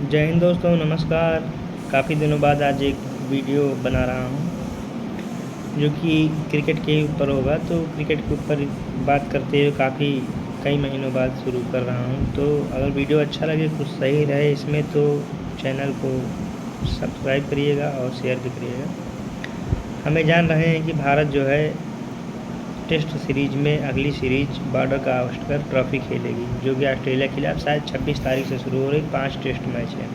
जय हिंद दोस्तों, नमस्कार। काफ़ी दिनों बाद आज एक वीडियो बना रहा हूँ जो कि क्रिकेट के ऊपर होगा। तो क्रिकेट के ऊपर बात करते हुए कई महीनों बाद शुरू कर रहा हूँ। तो अगर वीडियो अच्छा लगे, कुछ सही रहे इसमें, तो चैनल को सब्सक्राइब करिएगा और शेयर भी करिएगा। हमें जान रहे हैं कि भारत जो है टेस्ट सीरीज में अगली सीरीज बॉर्डर गावस्कर ट्रॉफी खेलेगी, जो कि ऑस्ट्रेलिया के खिलाफ शायद 26 तारीख से शुरू हो रही 5 टेस्ट मैच है।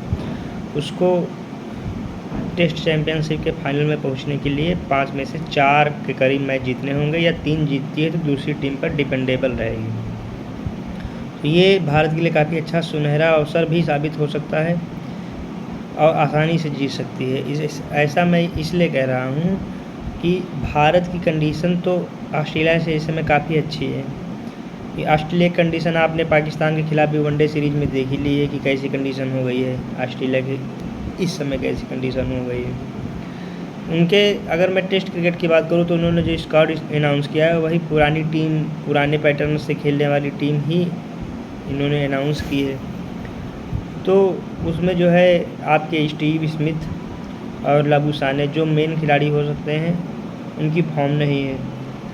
उसको टेस्ट चैंपियनशिप के फाइनल में पहुंचने के लिए 5 में से 4 के करीब मैच जीतने होंगे, या 3 जीतती है तो दूसरी टीम पर डिपेंडेबल रहेगी। तो ये भारत के लिए काफ़ी अच्छा सुनहरा अवसर भी साबित हो सकता है और आसानी से जीत सकती है। ऐसा मैं इसलिए कह रहा हूँ कि भारत की कंडीशन तो ऑस्ट्रेलिया से इस समय काफ़ी अच्छी है। कि ऑस्ट्रेलिया की कंडीशन आपने पाकिस्तान के खिलाफ भी वनडे सीरीज में देख ही ली है कि कैसी कंडीशन हो गई है। ऑस्ट्रेलिया की इस समय कैसी कंडीशन हो गई है उनके। अगर मैं टेस्ट क्रिकेट की बात करूँ तो उन्होंने जो स्क्वाड अनाउंस किया है वही पुरानी टीम, पुराने पैटर्न से खेलने वाली टीम ही इन्होंने अनाउंस की है। तो उसमें जो है आपके स्टीव स्मिथ और लाबुसाने जो मेन खिलाड़ी हो सकते हैं, उनकी फॉर्म नहीं है।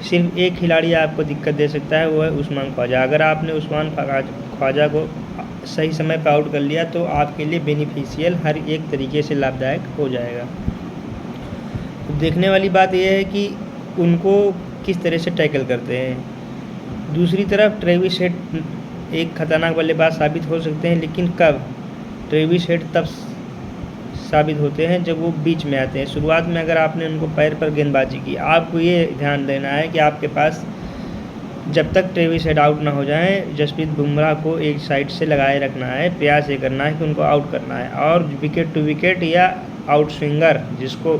सिर्फ एक खिलाड़ी आपको दिक्कत दे सकता है, वो है उस्मान ख्वाजा। अगर आपने उस्मान ख्वाजा को सही समय पर आउट कर लिया तो आपके लिए बेनिफिशियल हर एक तरीके से लाभदायक हो जाएगा। तो देखने वाली बात यह है कि उनको किस तरह से टैकल करते हैं। दूसरी तरफ ट्रेविस हेड एक खतरनाक बल्लेबाज साबित हो सकते हैं, लेकिन कब? ट्रेविस हेड तब साबित होते हैं जब वो बीच में आते हैं। शुरुआत में अगर आपने उनको पैर पर गेंदबाजी की, आपको ये ध्यान देना है कि आपके पास जब तक ट्रेविस हेड आउट ना हो जाएं, जसप्रीत बुमराह को एक साइड से लगाए रखना है। प्रयास ये करना है कि उनको आउट करना है, और विकेट टू विकेट या आउट स्विंगर जिसको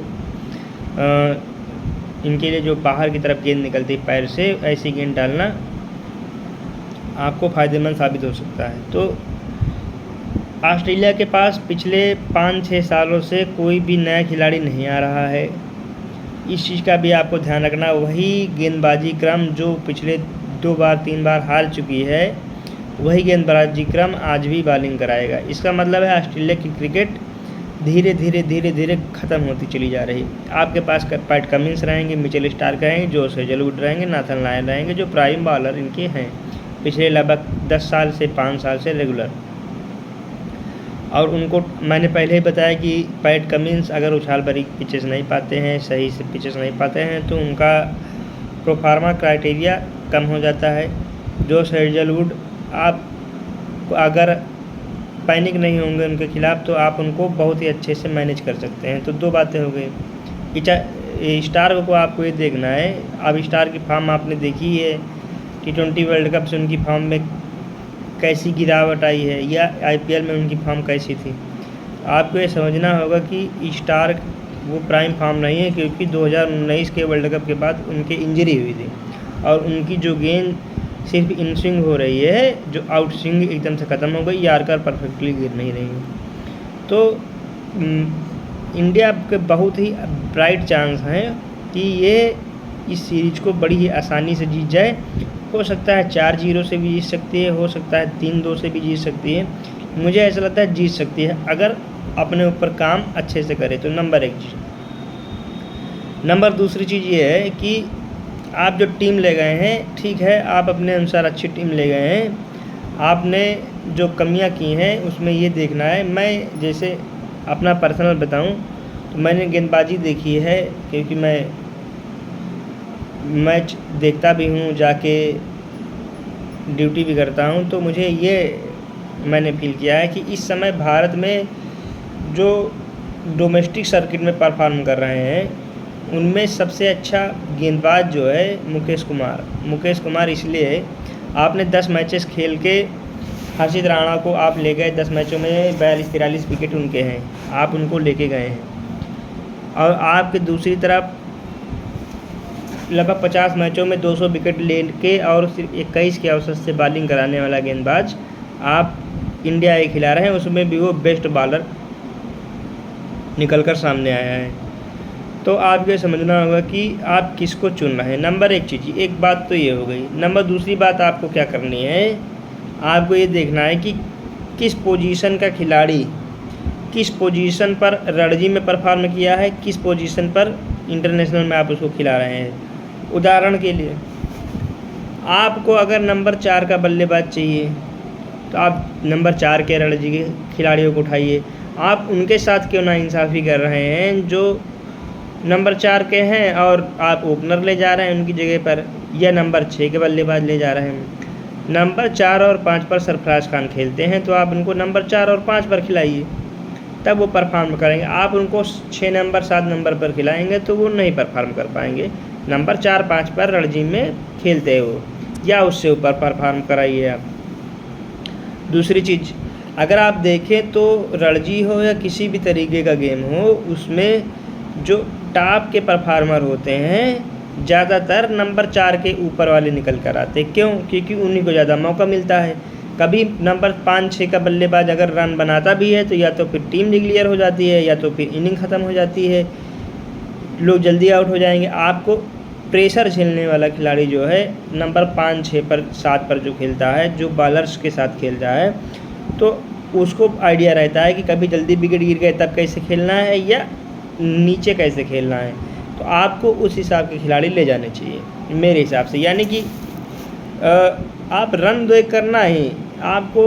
इनके लिए जो बाहर की तरफ गेंद निकलती है पैर से, ऐसी गेंद डालना आपको फ़ायदेमंद साबित हो सकता है। तो ऑस्ट्रेलिया के पास पिछले 5-6 सालों से कोई भी नया खिलाड़ी नहीं आ रहा है। इस चीज़ का भी आपको ध्यान रखना। वही गेंदबाजी क्रम जो पिछले 2 बार 3 बार हार चुकी है, वही गेंदबाजी क्रम आज भी बॉलिंग कराएगा। इसका मतलब है ऑस्ट्रेलिया की क्रिकेट धीरे धीरे ख़त्म होती चली जा रही। आपके पास पैट कमिंस रहेंगे, मिचेल स्टार्क रहेंगे, जोश हेजलवुड रहेंगे, नाथन लायन रहेंगे, जो प्राइम बॉलर इनके हैं पिछले लगभग 10 साल से 5 साल से रेगुलर। और उनको मैंने पहले ही बताया कि पैट कमिंस अगर उछाल भरी पिचेस नहीं पाते हैं, सही से पिचेस नहीं पाते हैं, तो उनका प्रोफार्मा क्राइटेरिया कम हो जाता है। जोश हेजलवुड, आप अगर पैनिक नहीं होंगे उनके खिलाफ तो आप उनको बहुत ही अच्छे से मैनेज कर सकते हैं। तो 2 बातें हो गई। स्टार्क को आपको ये देखना है। अब स्टार की फॉर्म आपने देखी है, T20 वर्ल्ड कप से उनकी फॉर्म में कैसी गिरावट आई है, या IPL में उनकी फॉर्म कैसी थी। आपको ये समझना होगा कि स्टार्क वो प्राइम फॉर्म नहीं है, क्योंकि 2019 के वर्ल्ड कप के बाद उनके इंजरी हुई थी और उनकी जो गेंद सिर्फ इन स्विंग हो रही है, जो आउट स्विंग एकदम से ख़त्म हो गई, यार्कर परफेक्टली गिर नहीं रही है। तो इंडिया के बहुत ही ब्राइट चांस हैं कि ये इस सीरीज को बड़ी ही आसानी से जीत जाए। हो सकता है 4-0 से भी जीत सकती है, हो सकता है 3-2 से भी जीत सकती है। मुझे ऐसा लगता है जीत सकती है अगर अपने ऊपर काम अच्छे से करे। तो नंबर 1 चीज़। दूसरी चीज़ ये है कि आप जो टीम ले गए हैं, ठीक है, आप अपने अनुसार अच्छी टीम ले गए हैं। आपने जो कमियां की हैं उसमें ये देखना है। मैं जैसे अपना पर्सनल बताऊं तो मैंने गेंदबाजी देखी है, क्योंकि मैं मैच देखता भी हूँ, जाके ड्यूटी भी करता हूँ। तो मुझे ये मैंने फील किया है कि इस समय भारत में जो डोमेस्टिक सर्किट में परफॉर्म कर रहे हैं उनमें सबसे अच्छा गेंदबाज जो है मुकेश कुमार इसलिए है, आपने 10 मैचेस खेल के हर्षित राणा को आप ले गए। 10 मैचों में 42-43 विकेट उनके हैं, आप उनको लेके गए हैं। और आपके दूसरी तरफ लगभग 50 मैचों में 200 विकेट लेके और सिर्फ 21 के औसत से बॉलिंग कराने वाला गेंदबाज आप इंडिया एक खिला रहे हैं, उसमें भी वो बेस्ट बॉलर निकल कर सामने आया है। तो आप ये समझना होगा कि आप किसको चुन रहे हैं। नंबर 1 चीज़, एक बात तो ये हो गई। दूसरी बात आपको क्या करनी है, आपको ये देखना है कि किस पोजीशन का खिलाड़ी किस पोजीशन पर रणजी में परफॉर्म किया है, किस पोजीशन पर इंटरनेशनल में आप उसको खिला रहे हैं। उदाहरण के लिए आपको अगर नंबर 4 का बल्लेबाज चाहिए तो आप नंबर 4 के रणजी के खिलाड़ियों को उठाइए। आप उनके साथ क्यों नाइंसाफ़ी कर रहे हैं जो नंबर 4 के हैं और आप ओपनर ले जा रहे हैं उनकी जगह पर, या नंबर 6 के बल्लेबाज ले जा रहे हैं। नंबर 4 और 5 पर सरफराज खान खेलते हैं तो आप उनको नंबर 4 और 5 पर खिलाइए, तब वो परफॉर्म करेंगे। आप उनको 6 नंबर 7 नंबर पर खिलाएंगे तो वो नहीं परफॉर्म कर पाएंगे। नंबर 4 5 पर रणजी में खेलते हैं वो, या उससे ऊपर परफॉर्म कराइए आप। दूसरी चीज़, अगर आप देखें तो रणजी हो या किसी भी तरीके का गेम हो, उसमें जो टॉप के परफॉर्मर होते हैं ज़्यादातर नंबर 4 के ऊपर वाले निकल कर आते। क्यों? क्योंकि उन्हीं को ज़्यादा मौका मिलता है। कभी नंबर 5-6 का बल्लेबाज अगर रन बनाता भी है तो या तो फिर टीम डिक्लेयर हो जाती है या तो फिर इनिंग ख़त्म हो जाती है, लोग जल्दी आउट हो जाएंगे। आपको प्रेशर झेलने वाला खिलाड़ी जो है नंबर 5-6 पर 7 पर जो खेलता है, जो बॉलर्स के साथ खेलता है, तो उसको आइडिया रहता है कि कभी जल्दी विकेट गिर गए तब कैसे खेलना है या नीचे कैसे खेलना है। तो आपको उस हिसाब के खिलाड़ी ले जाने चाहिए मेरे हिसाब से। यानी कि आप रन देख करना ही, आपको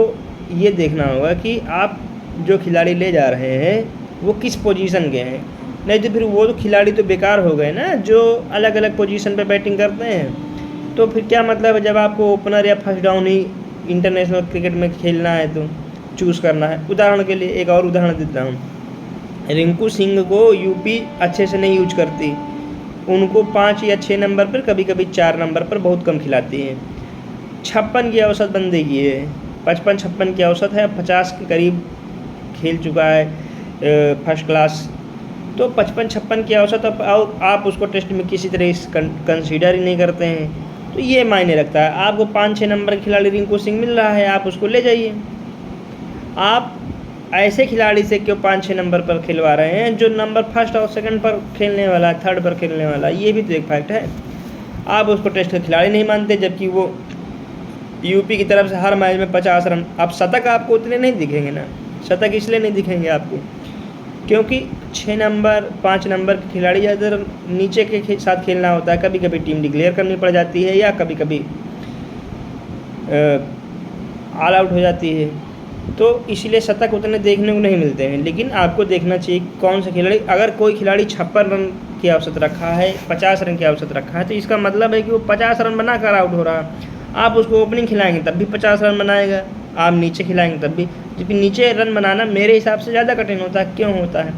ये देखना होगा कि आप जो खिलाड़ी ले जा रहे हैं वो किस पोजीशन के हैं। नहीं तो फिर वो तो खिलाड़ी तो बेकार हो गए ना, जो अलग अलग पोजीशन पे बैटिंग करते हैं। तो फिर क्या मतलब है जब आपको ओपनर या फर्स्ट डाउन ही इंटरनेशनल क्रिकेट में खेलना है तो चूज़ करना है। उदाहरण के लिए एक और उदाहरण देता हूँ, रिंकू सिंह को यूपी अच्छे से नहीं यूज करती, उनको 5 या 6 नंबर पर, कभी कभी 4 नंबर पर बहुत कम खिलाती है। 56 की औसत बंदे की है, 55-56 की औसत है, 50 के करीब खेल चुका है फर्स्ट क्लास। तो 55-56 की औसत आप उसको टेस्ट में किसी तरह कंसीडर ही नहीं करते हैं, तो ये मायने रखता है। आपको 5-6 नंबर के खिलाड़ी रिंकू सिंह मिल रहा है, आप उसको ले जाइए। आप ऐसे खिलाड़ी से क्यों 5-6 नंबर पर खिलवा रहे हैं जो नंबर फर्स्ट और सेकंड पर खेलने वाला, थर्ड पर खेलने वाला, ये भी तो एक फैक्ट है। आप उसको टेस्ट का खिलाड़ी नहीं मानते, जबकि वो यूपी की तरफ से हर मैच में 50 रन। अब शतक आपको उतने नहीं दिखेंगे ना, शतक इसलिए नहीं दिखेंगे आपको क्योंकि 6 नंबर 5 नंबर के खिलाड़ी ज़्यादातर नीचे के साथ खेलना होता है। कभी कभी टीम डिक्लेयर करनी पड़ जाती है या कभी कभी ऑल आउट हो जाती है, तो इसलिए शतक उतने देखने को नहीं मिलते हैं। लेकिन आपको देखना चाहिए कौन सा खिलाड़ी, अगर कोई खिलाड़ी 56 रन की औसत रखा है, 50 रन की औसत रखा है, तो इसका मतलब है कि वो 50 रन बनाकर आउट हो रहा है। आप उसको ओपनिंग खिलाएंगे तब भी 50 रन बनाएगा, आप नीचे खिलाएंगे तब भी, क्योंकि नीचे रन बनाना मेरे हिसाब से ज़्यादा कठिन होता है। क्यों होता है?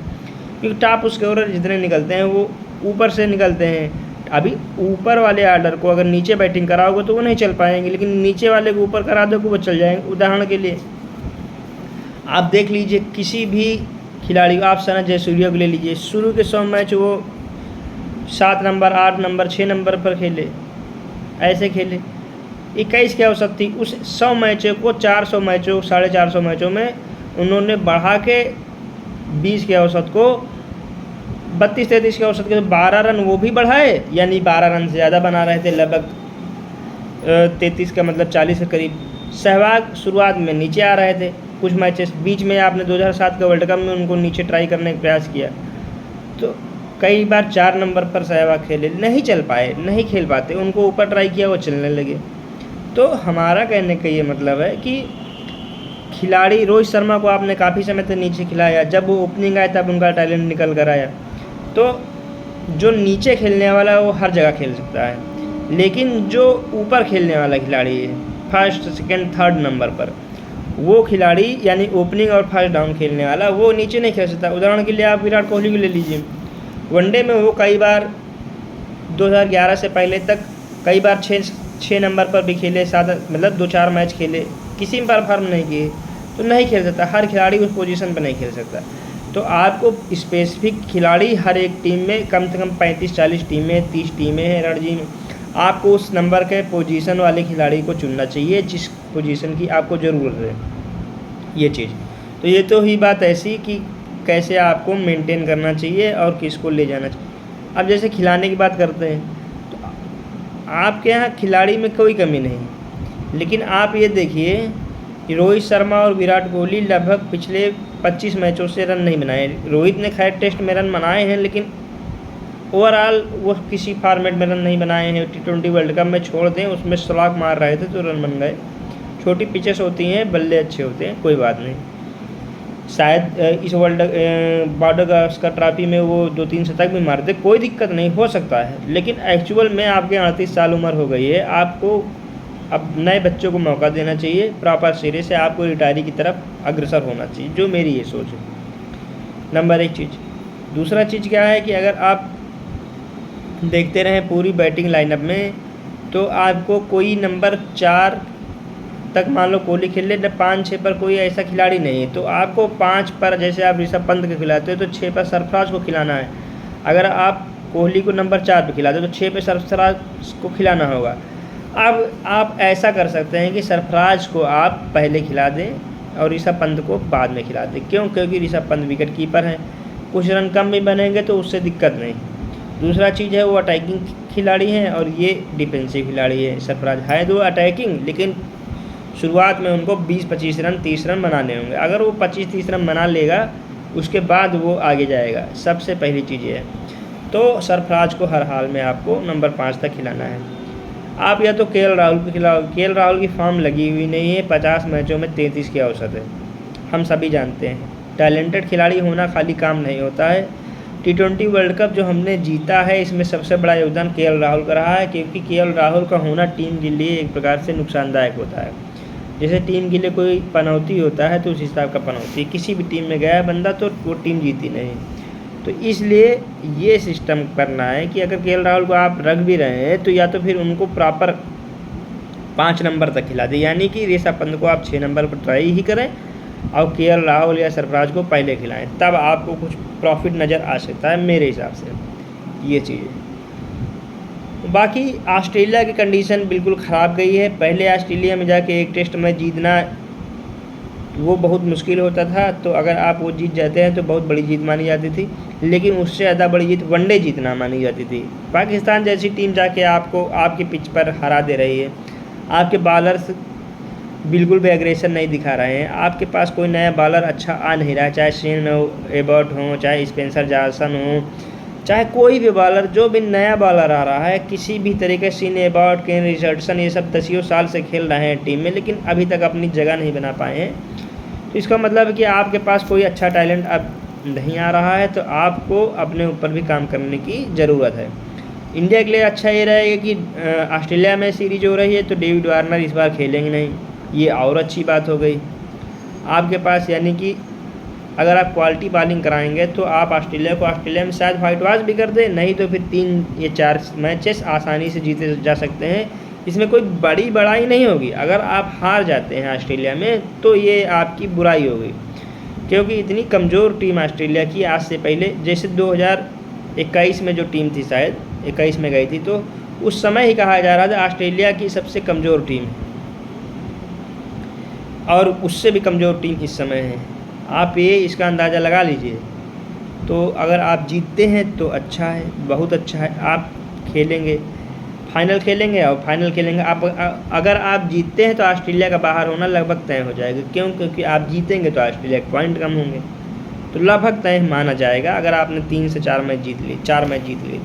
क्योंकि टॉप स्कोरर जितने निकलते हैं वो ऊपर से निकलते हैं। अभी ऊपर वाले आर्डर को अगर नीचे बैटिंग कराओगे तो वो नहीं चल पाएंगे, लेकिन नीचे वाले को ऊपर करा दो वो चल जाएंगे। उदाहरण के लिए आप देख लीजिए, किसी भी खिलाड़ी को, आप सना जयसूर्या को ले लीजिए, शुरू के 100 मैच वो 7 नंबर 8 नंबर 6 नंबर पर खेले, ऐसे खेले। 21 की औसत थी, उस 100 मैचों को 400 मैचों 450 मैचों में उन्होंने बढ़ा के 20 की औसत को 32-33 की औसत के 12 रन वो भी बढ़ाए, यानी 12 रन से ज़्यादा बना रहे थे, लगभग 33 का मतलब 40 के करीब। सहवाग शुरुआत में नीचे आ रहे थे, कुछ मैचेस बीच में आपने 2007 के वर्ल्ड कप में उनको नीचे ट्राई करने का प्रयास किया, तो कई बार 4 नंबर पर सहवाग खेले, नहीं चल पाए, नहीं खेल पाते, उनको ऊपर ट्राई किया वो चलने लगे। तो हमारा कहने का ये मतलब है कि खिलाड़ी, रोहित शर्मा को आपने काफ़ी समय तक नीचे खिलाया, जब वो ओपनिंग आया तब उनका टैलेंट निकल कर आया। तो जो नीचे खेलने वाला है वो हर जगह खेल सकता है, लेकिन जो ऊपर खेलने वाला खिलाड़ी है फर्स्ट सेकंड थर्ड नंबर पर, वो खिलाड़ी यानी ओपनिंग और फर्स्ट डाउन खेलने वाला, वो नीचे नहीं खेल सकता। उदाहरण के लिए आप विराट कोहली को ले लीजिए, वनडे में वो कई बार 2011 से पहले तक कई बार 6 नंबर पर भी खेले, मतलब 2-4 मैच खेले, किसी में परफॉर्म नहीं किए, तो नहीं खेल सकता। हर खिलाड़ी उस पोजीशन पर नहीं खेल सकता। तो आपको स्पेसिफिक खिलाड़ी हर एक टीम में कम से कम 35-40 टीमें 30 टीमें हैं रणजी में, आपको उस नंबर के पोजीशन वाले खिलाड़ी को चुनना चाहिए जिस पोजीशन की आपको ज़रूरत है। ये चीज़ तो ये तो ही बात ऐसी कि कैसे आपको मेंटेन करना चाहिए और किसको ले जाना चाहिए। अब जैसे खिलाने की बात करते हैं, तो आपके यहाँ खिलाड़ी में कोई कमी नहीं, लेकिन आप ये देखिए कि रोहित शर्मा और विराट कोहली लगभग पिछले 25 मैचों से रन नहीं बनाए। रोहित ने खैर टेस्ट में रन बनाए हैं, लेकिन ओवरऑल वो किसी फॉर्मेट में रन नहीं बनाए हैं। T20 वर्ल्ड कप में छोड़ दें, उसमें स्लॉग मार रहे थे तो रन बन गए। छोटी पिचेस होती हैं, बल्ले अच्छे होते हैं, कोई बात नहीं। शायद इस बॉर्डर गावस्कर ट्रॉफी में वो 2-3 शतक भी मारते, कोई दिक्कत नहीं, हो सकता है। लेकिन एक्चुअल में आपके 38 साल उम्र हो गई है, आपको अब नए बच्चों को मौका देना चाहिए। प्रॉपर सिरे से आपको रिटायरी की तरफ अग्रसर होना चाहिए, जो मेरी ये सोच है। नंबर 1 चीज़। दूसरा चीज़ क्या है कि अगर आप देखते रहें पूरी बैटिंग लाइनअप में, तो आपको कोई नंबर 4 तक मान लो कोहली खेल ले, 5-6 पर कोई ऐसा खिलाड़ी नहीं है, तो आपको 5 पर जैसे आप ऋषभ पंत को खिलाते हो तो 6 पर सरफराज को खिलाना है। अगर आप कोहली को नंबर 4 पर खिलाते हो तो 6 पे सरफराज को खिलाना होगा। अब आप ऐसा कर सकते हैं कि सरफराज को आप पहले खिला दें और ऋषभ पंत को बाद में खिला दें। क्यों? क्योंकि ऋषभ पंत विकेट कीपर हैं, कुछ रन कम भी बनेंगे तो उससे दिक्कत नहीं। दूसरा चीज़ है वो अटैकिंग खिलाड़ी हैं और ये डिफेंसिव खिलाड़ी है। सरफराज है तो अटैकिंग, लेकिन शुरुआत में उनको 20-25 रन 30 रन बनाने होंगे। अगर वो 25-30 रन बना लेगा, उसके बाद वो आगे जाएगा। सबसे पहली चीज़ ये है। तो सरफराज को हर हाल में आपको नंबर 5 तक खिलाना है। आप या तो KL राहुल को खिलाओ। KL राहुल की फॉर्म लगी हुई नहीं है, 50 मैचों में 33 की औसत है, हम सभी जानते हैं। टैलेंटेड खिलाड़ी होना खाली काम नहीं होता है। T20 वर्ल्ड कप जो हमने जीता है, इसमें सबसे बड़ा योगदान KL राहुल का रहा है, क्योंकि KL राहुल का होना टीम के लिए एक प्रकार से नुकसानदायक होता है। जैसे टीम के लिए कोई पनौती होता है तो उस हिसाब का पनौती, किसी भी टीम में गया बंदा तो वो टीम जीती नहीं। तो इसलिए ये सिस्टम करना है कि अगर KL राहुल को आप रख भी रहे हैं तो या तो फिर उनको प्रॉपर 5 नंबर तक खिला दें, यानी कि ऋषभ पंत को आप 6 नंबर पर ट्राई ही करें और KL राहुल या सरफराज को पहले खिलाएं, तब आपको कुछ प्रॉफिट नज़र आ सकता है मेरे हिसाब से। ये चीज़ है। बाकी ऑस्ट्रेलिया की कंडीशन बिल्कुल ख़राब गई है। पहले ऑस्ट्रेलिया में जाके एक टेस्ट मैच जीतना वो बहुत मुश्किल होता था, तो अगर आप वो जीत जाते हैं तो बहुत बड़ी जीत मानी जाती थी। लेकिन उससे ज़्यादा बड़ी जीत वनडे जीतना मानी जाती थी। पाकिस्तान जैसी टीम जाके आपको आपके पिच पर हरा दे रही है, आपके बॉलर्स बिल्कुल भी एग्रेशन नहीं दिखा रहे हैं, आपके पास कोई नया बॉलर अच्छा आ नहीं रहा है, चाहे शेन एबर्ट हो, चाहे स्पेंसर जॉनसन हो, चाहे कोई भी बॉलर, जो भी नया बॉलर आ रहा है किसी भी तरीके से, शेन एबर्ट, केन रिचर्डसन, ये सब 10 साल से खेल रहे हैं टीम में, लेकिन अभी तक अपनी जगह नहीं बना पाए हैं। तो इसका मतलब है कि आपके पास कोई अच्छा टैलेंट अब नहीं आ रहा है, तो आपको अपने ऊपर भी काम करने की ज़रूरत है। इंडिया के लिए अच्छा ये रहेगा कि ऑस्ट्रेलिया में सीरीज हो रही है तो डेविड वार्नर इस बार खेलेंगे नहीं, ये और अच्छी बात हो गई आपके पास। यानी कि अगर आप क्वालिटी बॉलिंग कराएंगे तो आप ऑस्ट्रेलिया में शायद वाइट वॉश भी कर दें, नहीं तो फिर 3 या 4 मैचेस आसानी से जीते जा सकते हैं। इसमें कोई बड़ी बड़ाई नहीं होगी। अगर आप हार जाते हैं ऑस्ट्रेलिया में तो ये आपकी बुराई होगी, क्योंकि इतनी कमज़ोर टीम ऑस्ट्रेलिया की आज से पहले, जैसे 2021 में जो टीम थी, शायद 21 में गई थी, तो उस समय ही कहा जा रहा था ऑस्ट्रेलिया की सबसे कमज़ोर टीम, और उससे भी कमज़ोर टीम इस समय है। आप ये इसका अंदाज़ा लगा लीजिए। तो अगर आप जीतते हैं तो अच्छा है, बहुत अच्छा है। आप खेलेंगे, फाइनल खेलेंगे और फाइनल खेलेंगे आप, अगर आप जीतते हैं तो ऑस्ट्रेलिया का बाहर होना लगभग तय हो जाएगा। क्यों? क्योंकि आप जीतेंगे तो ऑस्ट्रेलिया के पॉइंट कम होंगे, तो लगभग तय माना जाएगा अगर आपने 3 से 4 मैच जीत लिए, 4 मैच जीत लिए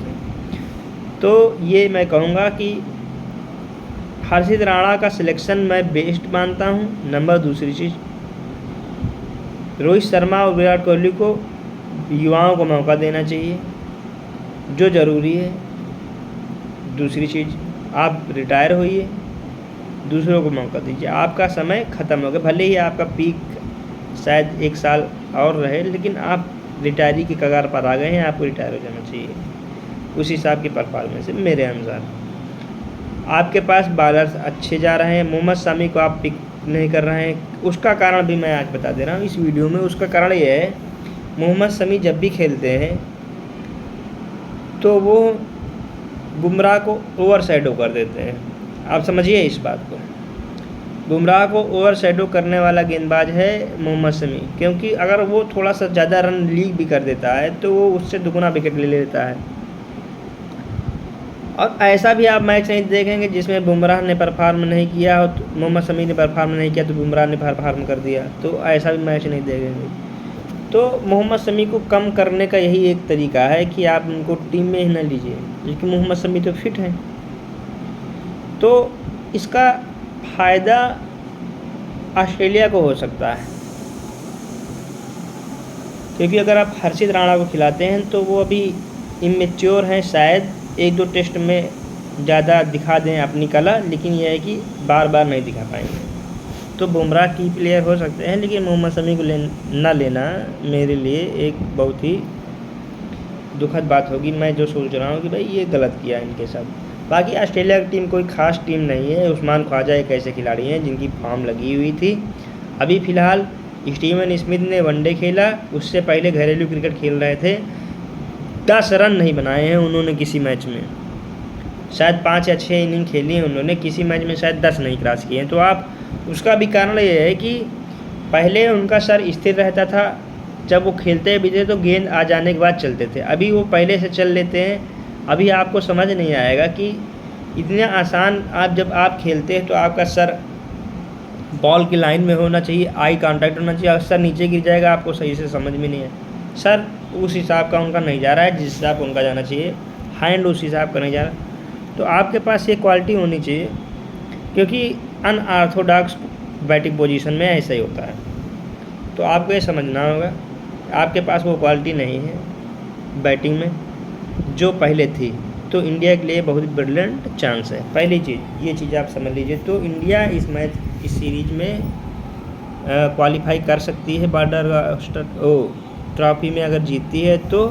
तो ये मैं कहूँगा कि हर्षित राणा का सिलेक्शन मैं बेस्ट मानता हूँ। नंबर दूसरी चीज़, रोहित शर्मा और विराट कोहली को युवाओं को मौका देना चाहिए, जो ज़रूरी है। दूसरी चीज़, आप रिटायर होइए, दूसरों को मौका दीजिए। आपका समय ख़त्म हो गया, भले ही आपका पीक शायद 1 साल और रहे, लेकिन आप रिटायरी की कगार पर आ गए हैं, आपको रिटायर हो जाना चाहिए उस हिसाब की परफॉर्मेंस है मेरे अनुसार। आपके पास बॉलर्स अच्छे जा रहे हैं, मोहम्मद शमी को आप पिक नहीं कर रहे हैं, उसका कारण भी मैं आज बता दे रहा हूँ इस वीडियो में। उसका कारण ये है, मोहम्मद शमी जब भी खेलते हैं तो वो बुमराह को ओवर शैडो कर देते हैं। आप समझिए इस बात को, बुमराह को ओवर शैडो करने वाला गेंदबाज है मोहम्मद शमी, क्योंकि अगर वो थोड़ा सा ज़्यादा रन लीक भी कर देता है तो वो उससे दुगुना विकेट ले लेता है। और ऐसा भी आप मैच नहीं देखेंगे जिसमें बुमराह ने परफॉर्म नहीं किया हो, तो मोहम्मद शमी ने परफॉर्म नहीं किया तो बुमराह ने परफॉर्म कर दिया, तो ऐसा भी मैच नहीं देखेंगे। तो मोहम्मद शमी को कम करने का यही एक तरीका है कि आप उनको टीम में ही ना लीजिए, क्योंकि मोहम्मद शमी तो फिट हैं। तो इसका फ़ायदा ऑस्ट्रेलिया को हो सकता है, क्योंकि अगर आप हर्षित राणा को खिलाते हैं तो वो अभी इमेच्योर हैं, शायद 1-2 टेस्ट में ज़्यादा दिखा दें अपनी कला, लेकिन यह है कि बार बार नहीं दिखा पाएंगे। तो बुमराह की प्लेयर हो सकते हैं, लेकिन मोहम्मद शमी को ना लेना मेरे लिए एक बहुत ही दुखद बात होगी। मैं जो सोच रहा हूँ कि भाई ये गलत किया इनके साथ। बाकी ऑस्ट्रेलिया की टीम कोई ख़ास टीम नहीं है। उस्मान ख्वाजा एक ऐसे खिलाड़ी हैं जिनकी फॉर्म लगी हुई थी। अभी फ़िलहाल स्टीवन स्मिथ ने वनडे खेला, उससे पहले घरेलू क्रिकेट खेल रहे थे। 10 रन नहीं बनाए हैं उन्होंने किसी मैच में, शायद 5 या 6 इनिंग खेली हैं उन्होंने, किसी मैच में शायद 10 नहीं क्रॉस किए हैं। तो आप उसका भी कारण ये है कि पहले उनका सर स्थिर रहता था, जब वो खेलते भी थे तो गेंद आ जाने के बाद चलते थे। अभी वो पहले से चल लेते हैं। अभी आपको समझ नहीं आएगा कि इतना आसान जब आप खेलते हैं तो आपका सर बॉल की लाइन में होना चाहिए, आई कांटेक्ट होना चाहिए। सर नीचे गिर जाएगा, आपको सही से समझ में नहीं है। सर उस हिसाब का उनका नहीं जा रहा है जिस हिसाब उनका जाना चाहिए, हैंड उस हिसाब का नहीं जा रहा। तो आपके पास ये क्वालिटी होनी चाहिए, क्योंकि अनऑर्थोडॉक्स बैटिंग पोजीशन में ऐसा ही होता है। तो आपको ये समझना होगा आपके पास वो क्वालिटी नहीं है बैटिंग में जो पहले थी। तो इंडिया के लिए बहुत ब्रिलियंट चांस है। पहली चीज़ ये चीज़ आप समझ लीजिए। तो इंडिया इस सीरीज में क्वालिफाई कर सकती है बॉर्डर ट्रॉफी में। अगर जीतती है तो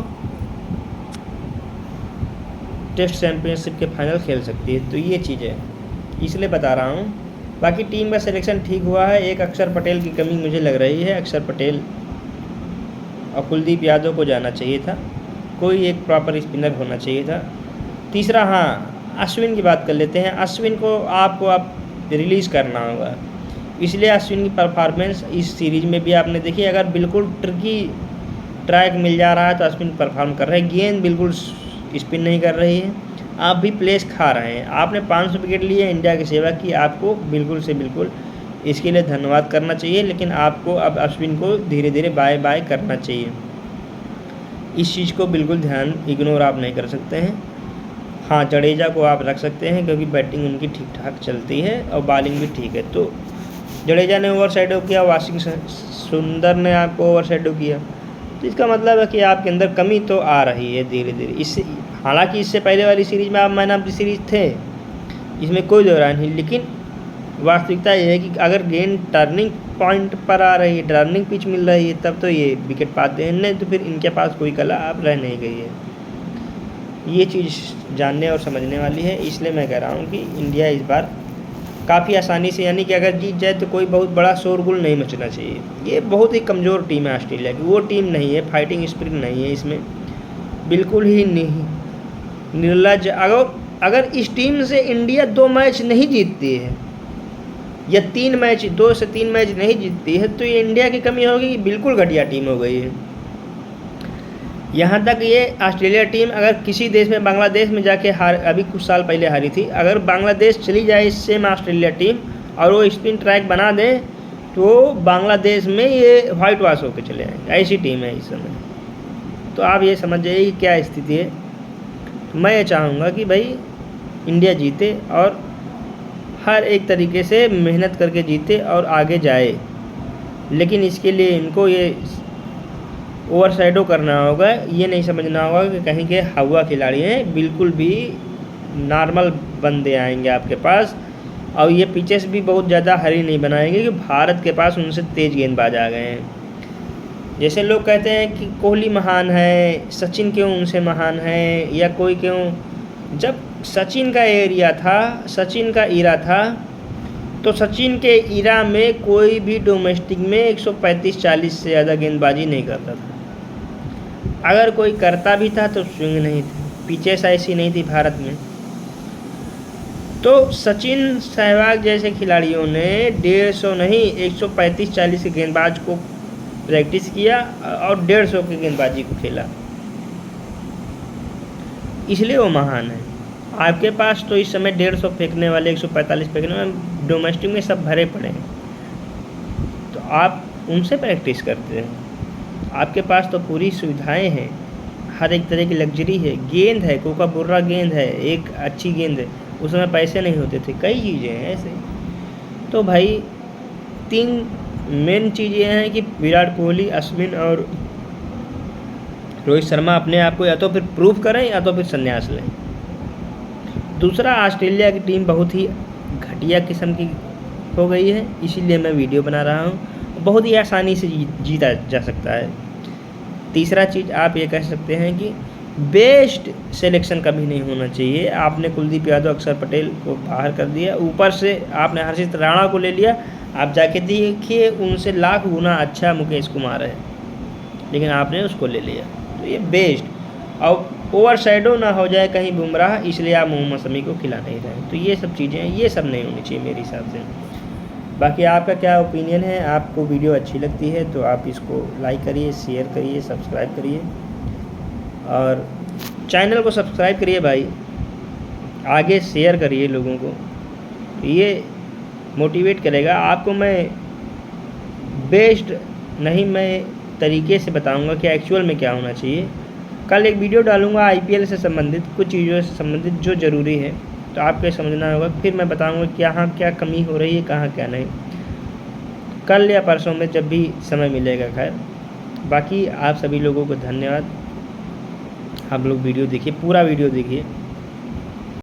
टेस्ट चैम्पियनशिप के फाइनल खेल सकती है। तो ये चीज़ है, इसलिए बता रहा हूँ। बाकी टीम का सिलेक्शन ठीक हुआ है। एक अक्षर पटेल की कमी मुझे लग रही है। अक्षर पटेल और कुलदीप यादव को जाना चाहिए था, कोई एक प्रॉपर स्पिनर होना चाहिए था। तीसरा, हाँ, अश्विन की बात कर लेते हैं। अश्विन को आपको रिलीज़ करना होगा, इसलिए अश्विन की परफॉर्मेंस इस सीरीज़ में भी आपने देखी। अगर बिल्कुल ट्रिकी ट्रैक मिल जा रहा है तो अश्विन परफॉर्म कर रहे हैं। गेंद बिल्कुल स्पिन नहीं कर रही है, आप भी प्लेस खा रहे हैं। आपने 500 विकेट लिए, इंडिया की सेवा की, आपको बिल्कुल से बिल्कुल इसके लिए धन्यवाद करना चाहिए। लेकिन आपको अब अश्विन को धीरे धीरे बाय बाय करना चाहिए। इस चीज़ को बिल्कुल ध्यान इग्नोर आप नहीं कर सकते हैं। हाँ, जडेजा को आप रख सकते हैं क्योंकि बैटिंग उनकी ठीक ठाक चलती है और बॉलिंग भी ठीक है। तो जडेजा ने ओवर शैडो किया, वाशिंगटन सुंदर ने आपको ओवर शैडो किया। तो इसका मतलब है कि आपके अंदर कमी तो आ रही है धीरे धीरे। इससे हालांकि इससे पहले वाली सीरीज़ में आप मैन ऑफ द सीरीज़ थे, इसमें कोई दो राय नहीं। लेकिन वास्तविकता ये है कि अगर गेंद टर्निंग पॉइंट पर आ रही है, टर्निंग पिच मिल रही है, तब तो ये विकेट पाते हैं, नहीं तो फिर इनके पास कोई कला अब रह नहीं गई है। ये चीज़ जानने और समझने वाली है। इसलिए मैं कह रहा हूँ कि इंडिया इस बार काफ़ी आसानी से, यानी कि अगर जीत जाए तो कोई बहुत बड़ा शोरगुल नहीं मचना चाहिए। ये बहुत ही कमज़ोर टीम है ऑस्ट्रेलिया की, वो टीम नहीं है, फाइटिंग स्पिरिट नहीं है इसमें बिल्कुल ही नहीं। निर्लज, अगर इस टीम से इंडिया 2 मैच नहीं जीतती है या 3 मैच, 2 से 3 मैच नहीं जीतती है, तो ये इंडिया की कमी होगी कि बिल्कुल घटिया टीम हो गई है। यहाँ तक ये ऑस्ट्रेलिया टीम अगर किसी देश में, बांग्लादेश में जाके अभी कुछ साल पहले हारी थी, अगर बांग्लादेश चली जाए इससे में ऑस्ट्रेलिया टीम और वो स्पिन ट्रैक बना दें तो बांग्लादेश में ये वाइट वॉश होकर चले आएंगे। ऐसी टीम है इस समय। तो आप ये समझ जाइए कि क्या स्थिति है। मैं ये चाहूँगा कि भाई इंडिया जीते और हर एक तरीके से मेहनत करके जीते और आगे जाए। लेकिन इसके लिए इनको ये ओवर शैडो करना होगा। ये नहीं समझना होगा कि कहीं के हवा खिलाड़ी हैं, बिल्कुल भी नॉर्मल बंदे आएंगे आपके पास। और ये पिचेस भी बहुत ज़्यादा हरी नहीं बनाएंगे कि भारत के पास उनसे तेज़ गेंदबाज आ गए हैं। जैसे लोग कहते हैं कि कोहली महान है, सचिन क्यों उनसे महान है, या कोई क्यों। जब सचिन का एरिया था, सचिन का ईरा था, तो सचिन के ईरा में कोई भी डोमेस्टिक में 135-40 से ज़्यादा गेंदबाजी नहीं करता था। अगर कोई करता भी था तो स्विंग नहीं थी, पिचेस ऐसी नहीं थी भारत में। तो सचिन, सहवाग जैसे खिलाड़ियों ने 150 नहीं 135-40 के गेंदबाज को प्रैक्टिस किया और 150 की गेंदबाजी को खेला, इसलिए वो महान है। आपके पास तो इस समय 150 फेंकने वाले, 145 फेंकने वाले डोमेस्टिक में सब भरे पड़े हैं, तो आप उनसे प्रैक्टिस करते हैं। आपके पास तो पूरी सुविधाएं हैं, हर एक तरह की लग्जरी है, गेंद है, कोकाबुर्रा गेंद है, एक अच्छी गेंद है, उसमें पैसे नहीं होते थे, कई चीज़ें हैं ऐसे। तो भाई 3 मेन चीज़ ये हैं कि विराट कोहली, अश्विन और रोहित शर्मा अपने आप को या तो फिर प्रूव करें या तो फिर संन्यास लें। दूसरा, ऑस्ट्रेलिया की टीम बहुत ही घटिया किस्म की हो गई है, इसीलिए मैं वीडियो बना रहा हूँ, बहुत ही आसानी से जीता जा सकता है। तीसरा चीज़ आप ये कह सकते हैं कि बेस्ट सिलेक्शन कभी नहीं होना चाहिए। आपने कुलदीप यादव, अक्षर पटेल को बाहर कर दिया, ऊपर से आपने हर्षित राणा को ले लिया। आप जाके देखिए, उनसे लाख गुना अच्छा मुकेश कुमार है, लेकिन आपने उसको ले लिया। तो ये बेस्ट, और ओवर शैडो ना हो जाए कहीं बुमराह, इसलिए आप मोहम्मद शमी को खिला नहीं रहे। तो ये सब चीज़ें, ये सब नहीं होनी चाहिए मेरे हिसाब से। बाकी आपका क्या ओपिनियन है? आपको वीडियो अच्छी लगती है तो आप इसको लाइक करिए, शेयर करिए, सब्सक्राइब करिए और चैनल को सब्सक्राइब करिए भाई, आगे शेयर करिए लोगों को, ये मोटिवेट करेगा आपको। मैं बेस्ट नहीं, मैं तरीके से बताऊंगा कि एक्चुअल में क्या होना चाहिए। कल एक वीडियो डालूंगा IPL से संबंधित, कुछ चीज़ों से संबंधित जो ज़रूरी है, तो आपको समझना होगा। फिर मैं बताऊंगा कि यहाँ क्या कमी हो रही है, कहाँ क्या नहीं, कल या परसों में जब भी समय मिलेगा। खैर, बाकी आप सभी लोगों को धन्यवाद। आप लोग वीडियो देखिए, पूरा वीडियो देखिए।